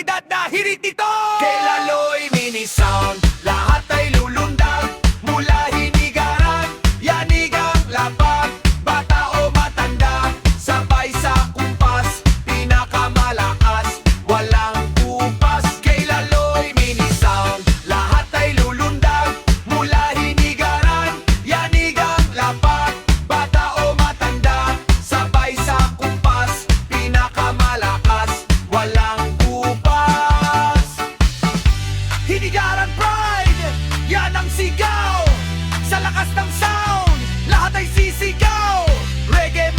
kalidad na hirit ito. Kay Laloy Mini Sound, lahat ay lulundag. Mula hinigaran, yanigang lapag, bata o matanda, sabay sa kumpas, pinakamalakas, walang upas. Kay Laloy Mini Sound, lahat ay lulundag. Mula hinigaran, yanigang lapag, bata o matanda, sabay sa kumpas, pinakamalakas, walang upas. Hinigaran Pride, yan ang sigaw. Sa lakas ng sound, lahat ay sisigaw. Reggae